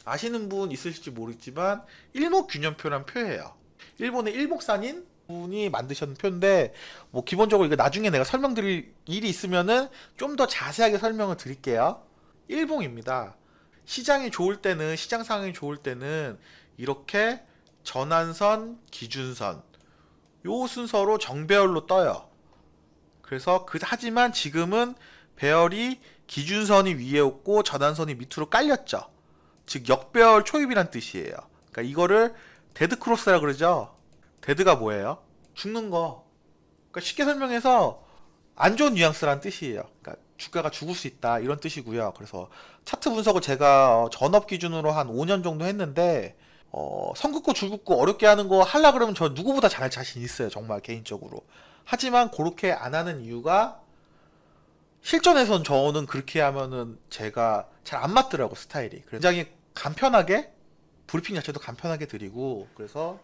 아시는 분 있으실지 모르겠지만 일목균형표란 표예요. 일본의 일목산인 분이 만드셨는 표인데 뭐 기본적으로 이거 나중에 내가 설명드릴 일이 있으면은 좀 더 자세하게 설명을 드릴게요. 일봉입니다. 시장이 좋을 때는 시장 상황이 좋을 때는 이렇게 전환선, 기준선 요 순서로 정배열로 떠요. 그래서 하지만 지금은 배열이 기준선이 위에 없고 전환선이 밑으로 깔렸죠. 즉 역배열 초입이란 뜻이에요. 그러니까 이거를 데드 크로스라 그러죠. 데드가 뭐예요? 죽는 거. 그러니까 쉽게 설명해서 안 좋은 뉘앙스란 뜻이에요. 그러니까 주가가 죽을 수 있다 이런 뜻이고요. 그래서 차트 분석을 제가 전업 기준으로 한 5년 정도 했는데 선 긋고 줄 긋고 어렵게 하는 거 하려 그러면 저 누구보다 잘할 자신 있어요. 정말 개인적으로. 하지만 그렇게 안 하는 이유가 실전에선 저는 그렇게 하면은 제가 잘 안 맞더라고 스타일이. 그래서 굉장히 간편하게 브리핑 자체도 간편하게 드리고 그래서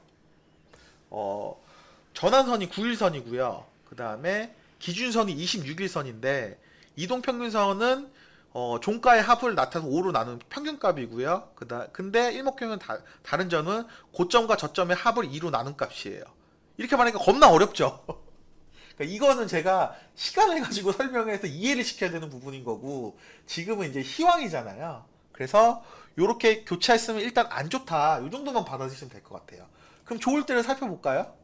전환선이 9일선이고요. 그 다음에 기준선이 26일선인데 이동평균선은 종가의 합을 나타내서 5로 나눈 평균값이고요. 근데 일목균형은 다른 점은 고점과 저점의 합을 2로 나눈 값이에요. 이렇게 말하니까 겁나 어렵죠. 그러니까 이거는 제가 시간을 가지고 설명해서 이해를 시켜야 되는 부분인 거고 지금은 이제 희망이잖아요. 그래서 이렇게 교체했으면 일단 안 좋다. 이 정도만 받아주시면 될 것 같아요. 그럼 좋을 때를 살펴볼까요?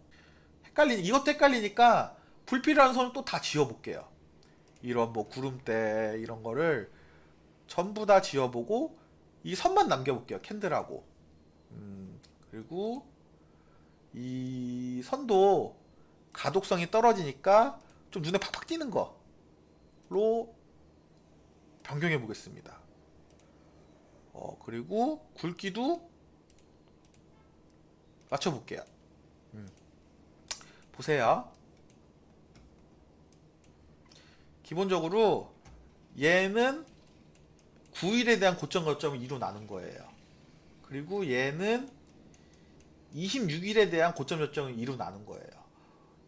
이것도 헷갈리니까 불필요한 선을 또 다 지워볼게요. 이런 뭐 구름대 이런 거를 전부 다 지워보고 이 선만 남겨볼게요. 캔들하고 그리고 이 선도 가독성이 떨어지니까 좀 눈에 팍팍 띄는 거로 변경해 보겠습니다. 그리고 굵기도 맞춰볼게요. 보세요. 기본적으로 얘는 9일에 대한 고점 거점을 2로 나눈 거예요. 그리고 얘는 26일에 대한 고점 저점을 2로 나눈 거예요.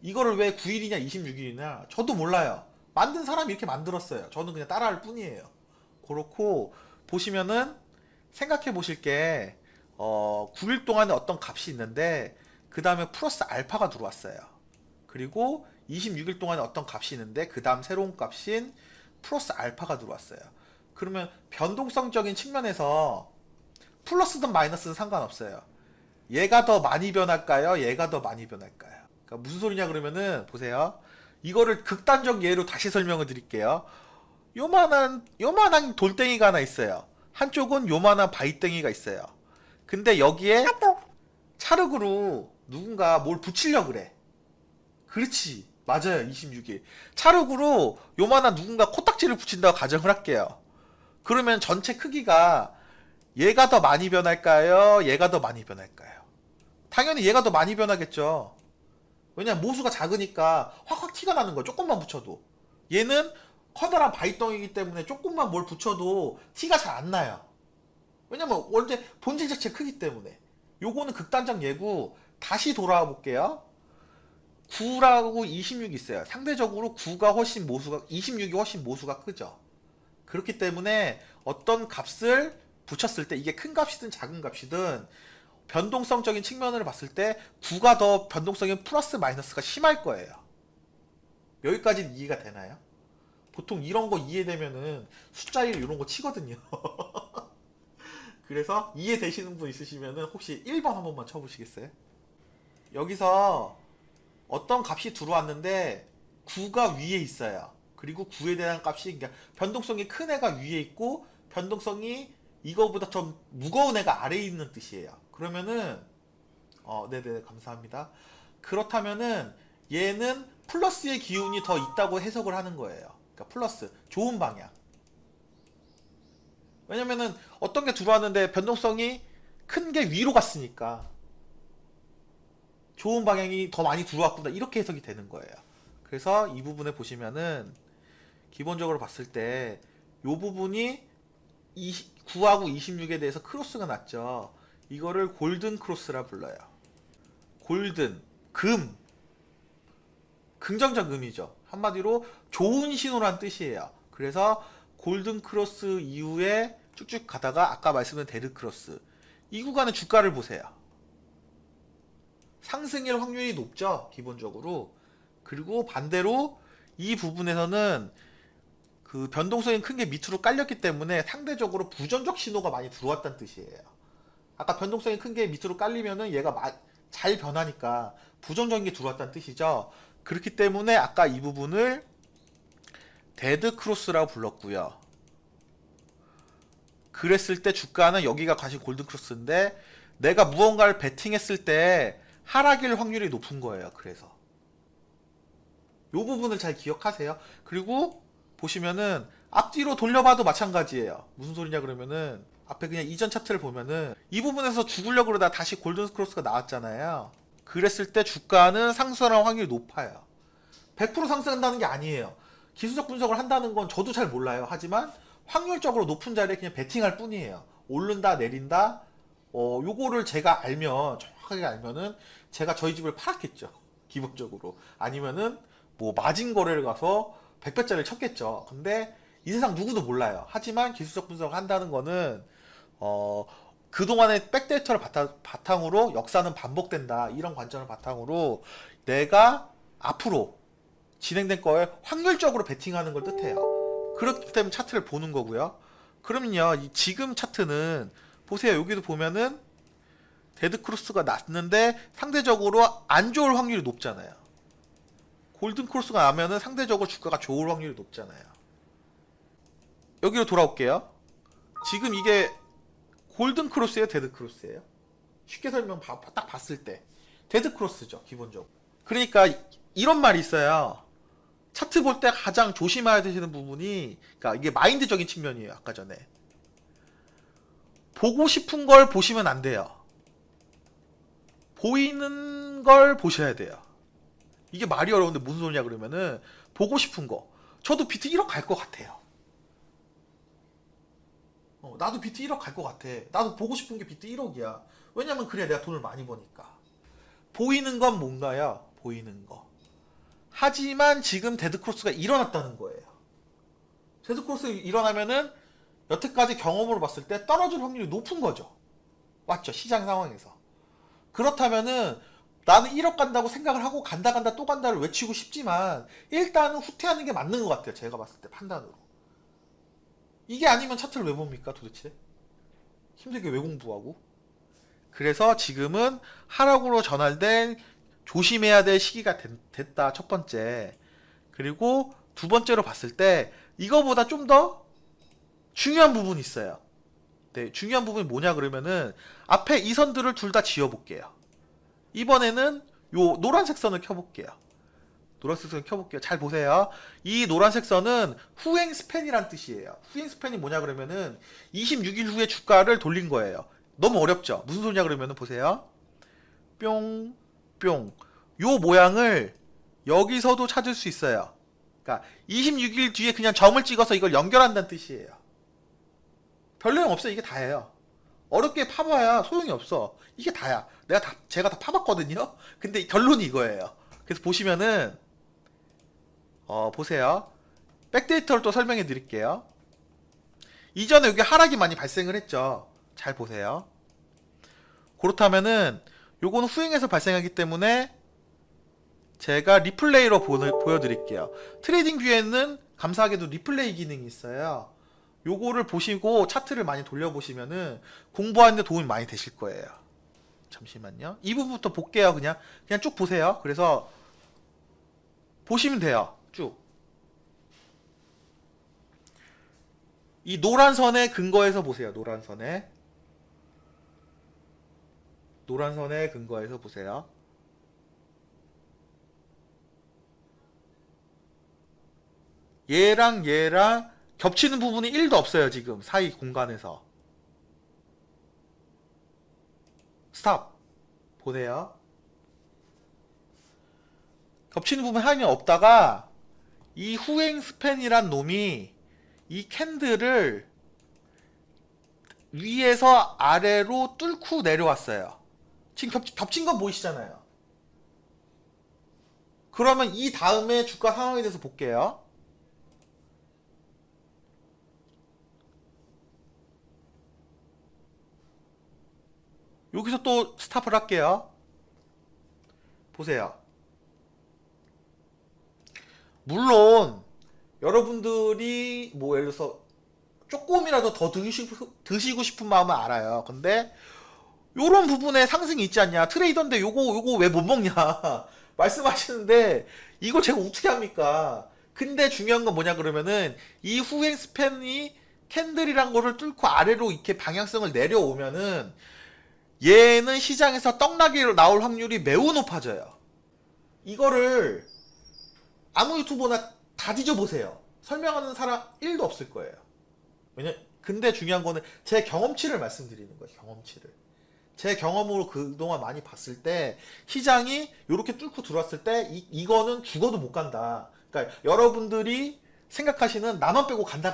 이거를 왜 9일이냐 26일이냐 저도 몰라요. 만든 사람이 이렇게 만들었어요. 저는 그냥 따라할 뿐이에요. 그렇고 보시면은 생각해 보실 게 9일 동안에 어떤 값이 있는데 그 다음에 플러스 알파가 들어왔어요. 그리고 26일 동안에 어떤 값이 있는데 그 다음 새로운 값인 플러스 알파가 들어왔어요. 그러면 변동성적인 측면에서 플러스든 마이너스든 상관없어요. 얘가 더 많이 변할까요? 얘가 더 많이 변할까요? 그러니까 무슨 소리냐 그러면은 보세요. 이거를 극단적 예로 다시 설명을 드릴게요. 요만한 돌덩이가 하나 있어요. 한쪽은 요만한 바위덩이가 있어요. 근데 여기에 찰흙으로 누군가 뭘 붙이려고 그래. 그렇지. 맞아요. 26일. 찰흙으로 요만한 누군가 코딱지를 붙인다고 가정을 할게요. 그러면 전체 크기가 얘가 더 많이 변할까요? 얘가 더 많이 변할까요? 당연히 얘가 더 많이 변하겠죠. 왜냐면 모수가 작으니까 확확 티가 나는 거야. 조금만 붙여도. 얘는 커다란 바위덩이기 때문에 조금만 뭘 붙여도 티가 잘 안 나요. 왜냐면 원래 본질 자체 크기 때문에. 요거는 극단적 예고 다시 돌아와 볼게요. 9라고 26 있어요. 상대적으로 9가 훨씬 모수가 26이 훨씬 모수가 크죠. 그렇기 때문에 어떤 값을 붙였을 때 이게 큰 값이든 작은 값이든 변동성적인 측면으로 봤을 때 9가 더 변동성인 플러스 마이너스가 심할 거예요. 여기까지는 이해가 되나요? 보통 이런 거 이해되면은 숫자 1 이런 거 치거든요. 그래서 이해되시는 분 있으시면은 혹시 1번 한 번만 쳐보시겠어요? 여기서 어떤 값이 들어왔는데 9가 위에 있어요. 그리고 9에 대한 값이 그러니까 변동성이 큰 애가 위에 있고 변동성이 이거보다 좀 무거운 애가 아래에 있는 뜻이에요. 그러면은 네네 감사합니다. 그렇다면은 얘는 플러스의 기운이 더 있다고 해석을 하는 거예요. 그러니까 플러스 좋은 방향. 왜냐면은 어떤 게 들어왔는데 변동성이 큰 게 위로 갔으니까 좋은 방향이 더 많이 들어왔구나 이렇게 해석이 되는 거예요. 그래서 이 부분에 보시면은 기본적으로 봤을 때 이 부분이 9하고 26에 대해서 크로스가 났죠. 이거를 골든 크로스라 불러요. 골든, 금, 긍정적 음이죠. 한마디로 좋은 신호란 뜻이에요. 그래서 골든 크로스 이후에 쭉쭉 가다가 아까 말씀드린 데드크로스 이 구간의 주가를 보세요. 상승일 확률이 높죠, 기본적으로. 그리고 반대로 이 부분에서는 그 변동성이 큰 게 밑으로 깔렸기 때문에 상대적으로 부정적 신호가 많이 들어왔다는 뜻이에요. 아까 변동성이 큰 게 밑으로 깔리면은 얘가 잘 변하니까 부정적인 게 들어왔다는 뜻이죠. 그렇기 때문에 아까 이 부분을 데드 크로스라고 불렀고요. 그랬을 때 주가는 여기가 다시 골든 크로스인데 내가 무언가를 베팅했을 때 하락일 확률이 높은 거예요. 그래서 이 부분을 잘 기억하세요. 그리고 보시면은 앞뒤로 돌려봐도 마찬가지예요. 무슨 소리냐 그러면은 앞에 그냥 이전 차트를 보면은 이 부분에서 죽으려고 그러다 다시 골든 크로스가 나왔잖아요. 그랬을 때 주가는 상승할 확률이 높아요. 100% 상승한다는 게 아니에요. 기술적 분석을 한다는 건 저도 잘 몰라요. 하지만 확률적으로 높은 자리에 그냥 베팅할 뿐이에요. 오른다 내린다 요거를 제가 알면, 정확하게 알면은 제가 저희 집을 팔았겠죠. 기본적으로. 아니면은 뭐 마진 거래를 가서 100배짜리를 쳤겠죠. 근데 이 세상 누구도 몰라요. 하지만 기술적 분석을 한다는 거는 그동안의 백데이터를 바탕으로 역사는 반복된다, 이런 관점을 바탕으로 내가 앞으로 진행된 거에 확률적으로 베팅하는 걸 뜻해요. 그렇기 때문에 차트를 보는 거고요. 그러면요, 이 지금 차트는 보세요. 여기도 보면은 데드크로스가 났는데 상대적으로 안 좋을 확률이 높잖아요. 골든크로스가 나면은 상대적으로 주가가 좋을 확률이 높잖아요. 여기로 돌아올게요. 지금 이게 골든크로스예요, 데드크로스예요? 쉽게 설명 딱 봤을 때 데드크로스죠, 기본적으로. 그러니까 이런 말이 있어요. 차트 볼 때 가장 조심해야 되시는 부분이, 그러니까 이게 마인드적인 측면이에요. 아까 전에 보고 싶은 걸 보시면 안 돼요. 보이는 걸 보셔야 돼요. 이게 말이 어려운데 무슨 소리냐 그러면은, 보고 싶은 거, 저도 비트 1억 갈 것 같아요. 나도 비트 1억 갈 것 같아. 나도 보고 싶은 게 비트 1억이야. 왜냐면 그래 내가 돈을 많이 버니까. 보이는 건 뭔가요? 보이는 거. 하지만 지금 데드크로스가 일어났다는 거예요. 데드크로스 일어나면은 여태까지 경험으로 봤을 때 떨어질 확률이 높은 거죠. 맞죠? 시장 상황에서. 그렇다면은 나는 1억 간다고 생각을 하고 간다 또 간다를 외치고 싶지만 일단은 후퇴하는 게 맞는 것 같아요. 제가 봤을 때 판단으로. 이게 아니면 차트를 왜 봅니까 도대체? 힘들게 왜 공부하고? 그래서 지금은 하락으로 전환된 조심해야 될 시기가 됐다, 첫 번째. 그리고 두 번째로 봤을 때 이거보다 좀 더 중요한 부분이 있어요. 네, 중요한 부분이 뭐냐 그러면은 앞에 이 선들을 둘 다 지워볼게요. 이번에는 요 노란색 선을 켜볼게요. 노란색 선을 켜볼게요. 잘 보세요. 이 노란색 선은 후행 스팬이란 뜻이에요. 후행 스팬이 뭐냐 그러면은 26일 후에 주가를 돌린 거예요. 너무 어렵죠? 무슨 소리냐 그러면은 보세요. 뿅, 뿅. 요 모양을 여기서도 찾을 수 있어요. 그러니까 26일 뒤에 그냥 점을 찍어서 이걸 연결한다는 뜻이에요. 별 내용 없어요. 이게 다예요. 어렵게 파봐야 소용이 없어. 이게 다야. 제가 다 파봤거든요. 근데 결론이 이거예요. 그래서 보시면은 보세요. 백데이터를 또 설명해 드릴게요. 이전에 여기 하락이 많이 발생을 했죠. 잘 보세요. 그렇다면은 요거는 후행에서 발생하기 때문에 제가 리플레이로 보여드릴게요. 트레이딩 뷰에는 감사하게도 리플레이 기능이 있어요. 요거를 보시고 차트를 많이 돌려보시면은 공부하는데 도움이 많이 되실 거예요. 잠시만요. 이 부분부터 볼게요. 그냥 쭉 보세요. 그래서 보시면 돼요. 쭉. 이 노란 선에 근거해서 보세요. 노란 선에 근거해서 보세요. 얘랑 겹치는 부분이 1도 없어요. 지금 사이 공간에서. 스탑. 보세요. 겹치는 부분 하나는 없다가 이 후행 스팬이란 놈이 이 캔들을 위에서 아래로 뚫고 내려왔어요. 지금 겹친 건 보이시잖아요. 그러면 이 다음에 주가 상황에 대해서 볼게요. 여기서 또 스탑을 할게요. 보세요. 물론 여러분들이 뭐 예를 들어서 조금이라도 더 드시고 싶은 마음은 알아요. 근데 요런 부분에 상승이 있지 않냐, 트레이더인데 요거 왜 못 먹냐 말씀하시는데 이걸 제가 어떻게 합니까? 근데 중요한 건 뭐냐 그러면은 이 후행 스팬이 캔들이란 거를 뚫고 아래로 이렇게 방향성을 내려오면은 얘는 시장에서 떡나게 나올 확률이 매우 높아져요. 이거를 아무 유튜버나 다 뒤져보세요. 설명하는 사람 1도 없을 거예요. 근데 중요한 거는 제 경험치를 말씀드리는 거예요. 경험치를. 제 경험으로 그동안 많이 봤을 때 시장이 이렇게 뚫고 들어왔을 때 이거는 죽어도 못 간다. 그러니까 여러분들이 생각하시는 나만 빼고 간다.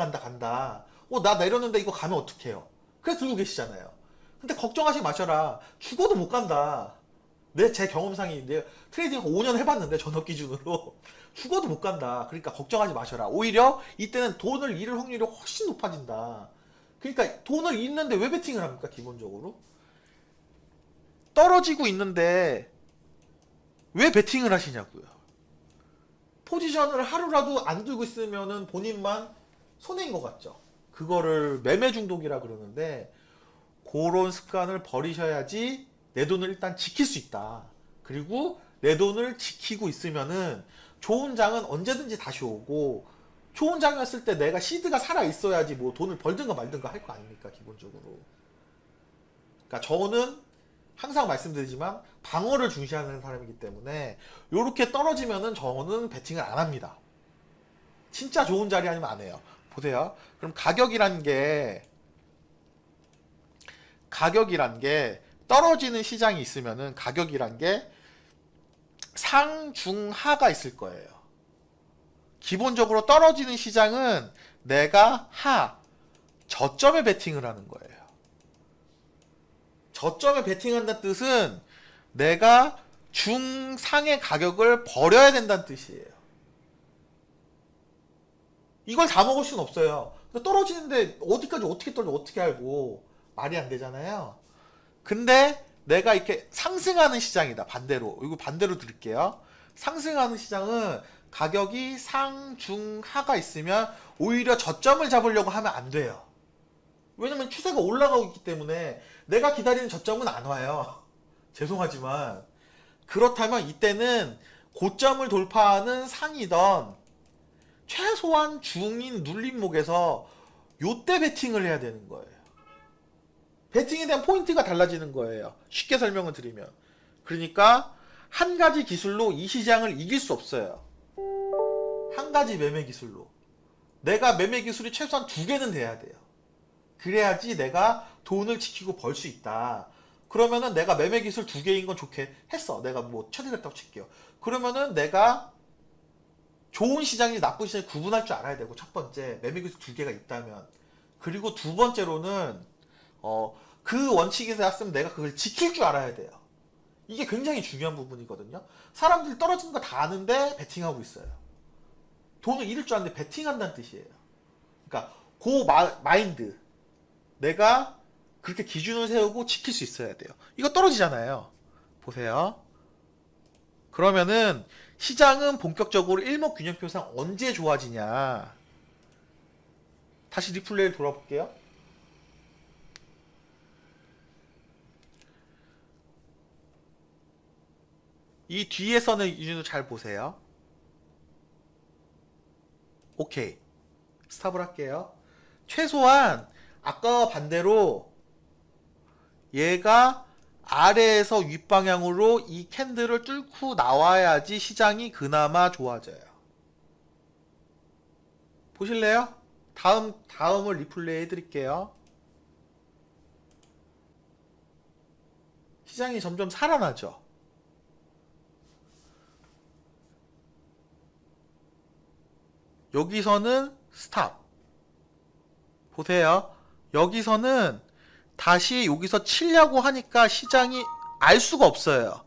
나 내렸는데 이거 가면 어떡해요? 그래서 들고 계시잖아요. 근데 걱정하지 마셔라. 죽어도 못 간다. 제 경험상이 내가 트레이딩 5년 해봤는데 전업 기준으로 죽어도 못 간다. 그러니까 걱정하지 마셔라. 오히려 이때는 돈을 잃을 확률이 훨씬 높아진다. 그러니까 돈을 잃는데 왜 베팅을 합니까? 기본적으로 떨어지고 있는데 왜 베팅을 하시냐고요. 포지션을 하루라도 안 들고 있으면은 본인만 손해인 것 같죠. 그거를 매매 중독이라 그러는데 그런 습관을 버리셔야지 내 돈을 일단 지킬 수 있다. 그리고 내 돈을 지키고 있으면은 좋은 장은 언제든지 다시 오고, 좋은 장이었을 때 내가 시드가 살아 있어야지 뭐 돈을 벌든가 말든가 할 거 아닙니까, 기본적으로. 그러니까 저는 항상 말씀드리지만 방어를 중시하는 사람이기 때문에 요렇게 떨어지면은 저는 베팅을 안 합니다. 진짜 좋은 자리 아니면 안 해요. 보세요. 그럼 가격이란 게 떨어지는 시장이 있으면은 가격이란 게 상, 중, 하가 있을 거예요. 기본적으로 떨어지는 시장은 내가 저점에 베팅을 하는 거예요. 저점에 베팅한다는 뜻은 내가 중상의 가격을 버려야 된다는 뜻이에요. 이걸 다 먹을 수는 없어요. 떨어지는데 어디까지 어떻게 떨어져 어떻게 알고, 말이 안 되잖아요. 근데 내가 이렇게 상승하는 시장이다. 반대로 이거 반대로 드릴게요. 상승하는 시장은 가격이 상, 중, 하가 있으면 오히려 저점을 잡으려고 하면 안 돼요. 왜냐면 추세가 올라가고 있기 때문에 내가 기다리는 저점은 안 와요. 죄송하지만. 그렇다면 이때는 고점을 돌파하는 상이던 최소한 중인 눌림목에서 요때 베팅을 해야 되는 거예요. 베팅에 대한 포인트가 달라지는 거예요. 쉽게 설명을 드리면. 그러니까 한 가지 기술로 이 시장을 이길 수 없어요. 한 가지 매매 기술로. 내가 매매 기술이 최소한 2개는 돼야 돼요. 그래야지 내가 돈을 지키고 벌 수 있다. 그러면은 내가 매매 기술 2개인 건 좋게 했어. 내가 뭐 처리됐다고 칠게요. 그러면은 내가 좋은 시장이 나쁜 시장이 구분할 줄 알아야 되고, 첫 번째 매매 기술 2개가 있다면. 그리고 두 번째로는 그 원칙에서 했으면 내가 그걸 지킬 줄 알아야 돼요. 이게 굉장히 중요한 부분이거든요. 사람들이 떨어지는 거 다 아는데 베팅하고 있어요. 돈을 잃을 줄 아는데 베팅한다는 뜻이에요. 그러니까 그 마인드, 내가 그렇게 기준을 세우고 지킬 수 있어야 돼요. 이거 떨어지잖아요. 보세요. 그러면은 시장은 본격적으로 일목균형표상 언제 좋아지냐. 다시 리플레이를 돌아볼게요. 이 뒤에서는 기준을 잘 보세요. 오케이. 스탑을 할게요. 최소한 아까와 반대로 얘가 아래에서 윗방향으로 이 캔들을 뚫고 나와야지 시장이 그나마 좋아져요. 보실래요? 다음을 리플레이 해드릴게요. 시장이 점점 살아나죠. 여기서는 스탑. 보세요. 여기서는 다시 여기서 치려고 하니까 시장이 알 수가 없어요.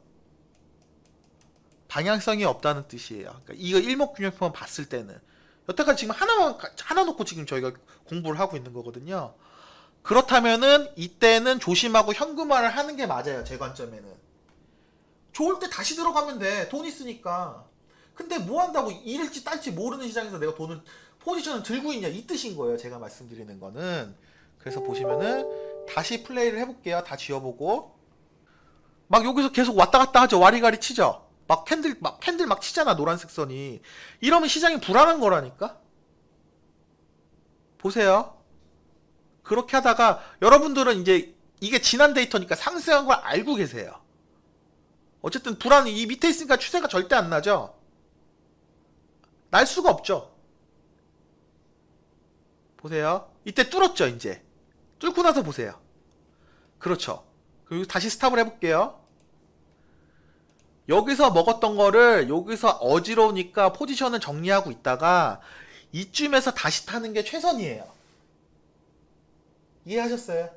방향성이 없다는 뜻이에요. 그러니까 이거 일목균형표만 봤을 때는 여태까지 지금 하나 놓고 지금 저희가 공부를 하고 있는 거거든요. 그렇다면은 이때는 조심하고 현금화를 하는 게 맞아요. 제 관점에는. 좋을 때 다시 들어가면 돼. 돈 있으니까. 근데 뭐 한다고 이럴지 딸지 모르는 시장에서 내가 돈을 포지션을 들고 있냐 이 뜻인 거예요. 제가 말씀드리는 거는. 그래서 보시면은 다시 플레이를 해볼게요. 다 지워보고 막 여기서 계속 왔다 갔다 하죠. 와리가리 치죠. 막 캔들 막 치잖아. 노란색 선이. 이러면 시장이 불안한 거라니까. 보세요. 그렇게 하다가 여러분들은 이제 이게 지난 데이터니까 상승한 걸 알고 계세요. 어쨌든 불안이 이 밑에 있으니까 추세가 절대 안 나죠. 날 수가 없죠. 보세요. 이때 뚫었죠. 이제 뚫고 나서 보세요. 그렇죠. 그리고 다시 스탑을 해볼게요. 여기서 먹었던 거를 여기서 어지러우니까 포지션을 정리하고 있다가 이쯤에서 다시 타는 게 최선이에요. 이해하셨어요?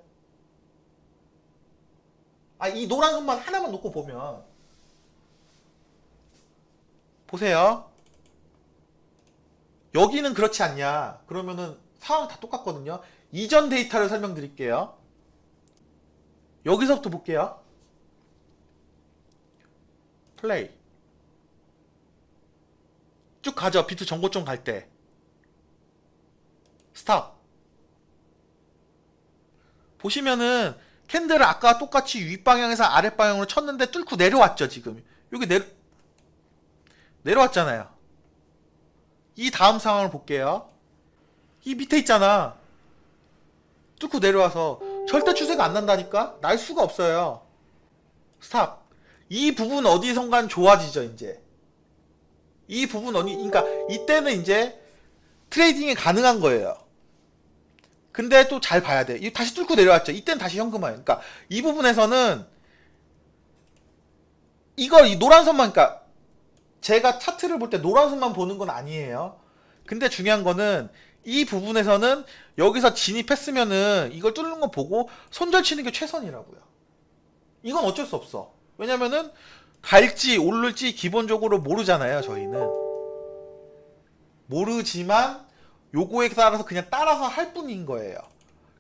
이 노란 선만 하나만 놓고 보면 보세요. 여기는 그렇지 않냐? 그러면은 상황 다 똑같거든요. 이전 데이터를 설명드릴게요. 여기서부터 볼게요. 플레이. 쭉 가죠. 비트 전고점 갈 때. 스탑. 보시면은 캔들을 아까 똑같이 윗방향에서 아랫방향으로 쳤는데 뚫고 내려왔죠. 지금 여기 내려왔잖아요. 이 다음 상황을 볼게요. 이 밑에 있잖아. 뚫고 내려와서 절대 추세가 안 난다니까. 날 수가 없어요. 스탑. 이 부분 어디선간 좋아지죠. 이제 이 부분 그러니까 이때는 이제 트레이딩이 가능한 거예요. 근데 또 잘 봐야 돼. 이 다시 뚫고 내려왔죠. 이때는 다시 현금화예요. 그러니까 이 부분에서는 이걸 이 노란 선만, 그러니까 제가 차트를 볼 때 노란 선만 보는 건 아니에요. 근데 중요한 거는 이 부분에서는 여기서 진입했으면은 이걸 뚫는 거 보고 손절 치는 게 최선이라고요. 이건 어쩔 수 없어. 왜냐면은 갈지 오를지 기본적으로 모르잖아요. 저희는 모르지만 요거에 따라서 그냥 따라서 할 뿐인 거예요.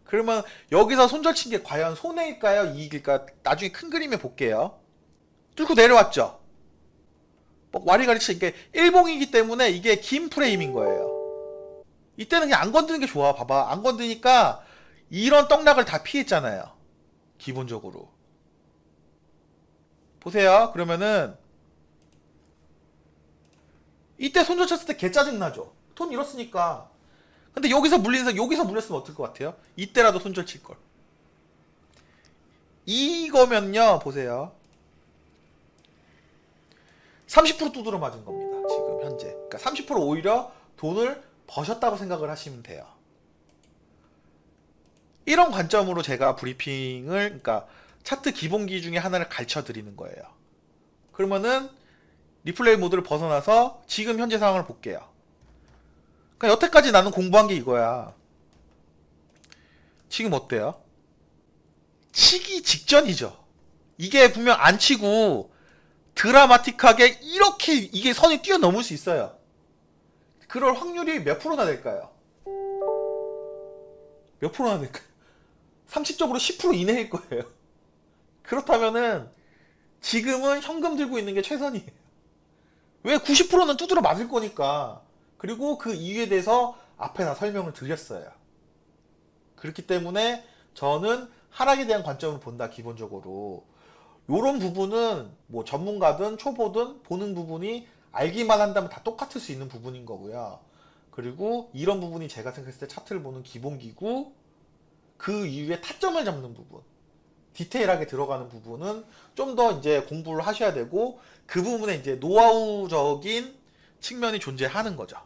그러면 여기서 손절 친 게 과연 손해일까요? 이익일까요? 나중에 큰 그림에 볼게요. 뚫고 내려왔죠. 와리가리 치니까 일봉이기 때문에 이게 긴 프레임인 거예요. 이때는 그냥 안 건드는 게 좋아. 봐봐. 안 건드니까 이런 떡락을 다 피했잖아요. 기본적으로. 보세요. 그러면은 이때 손절 쳤을 때 개 짜증나죠. 돈 잃었으니까. 근데 여기서 물렸으면 어떨 것 같아요? 이때라도 손절 칠걸. 이거면요. 보세요. 30% 두드러 맞은 겁니다. 지금 현재. 그러니까 30% 오히려 돈을 버셨다고 생각을 하시면 돼요. 이런 관점으로 제가 브리핑을, 그러니까 차트 기본기 중에 하나를 가르쳐 드리는 거예요. 그러면은 리플레이 모드를 벗어나서 지금 현재 상황을 볼게요. 그러니까 여태까지 나는 공부한 게 이거야. 지금 어때요? 치기 직전이죠. 이게 분명 안 치고 드라마틱하게 이렇게 이게 선이 뛰어넘을 수 있어요. 그럴 확률이 몇 프로나 될까요? 몇 프로나 될까요? 상식적으로 10% 이내일 거예요. 그렇다면은 지금은 현금 들고 있는 게 최선이에요. 왜? 90%는 두드러 맞을 거니까. 그리고 그 이유에 대해서 앞에 다 설명을 드렸어요. 그렇기 때문에 저는 하락에 대한 관점을 본다. 기본적으로 요런 부분은 뭐 전문가든 초보든 보는 부분이 알기만 한다면 다 똑같을 수 있는 부분인 거고요. 그리고 이런 부분이 제가 생각했을 때 차트를 보는 기본기구, 그 이후에 타점을 잡는 부분, 디테일하게 들어가는 부분은 좀 더 이제 공부를 하셔야 되고, 그 부분에 이제 노하우적인 측면이 존재하는 거죠.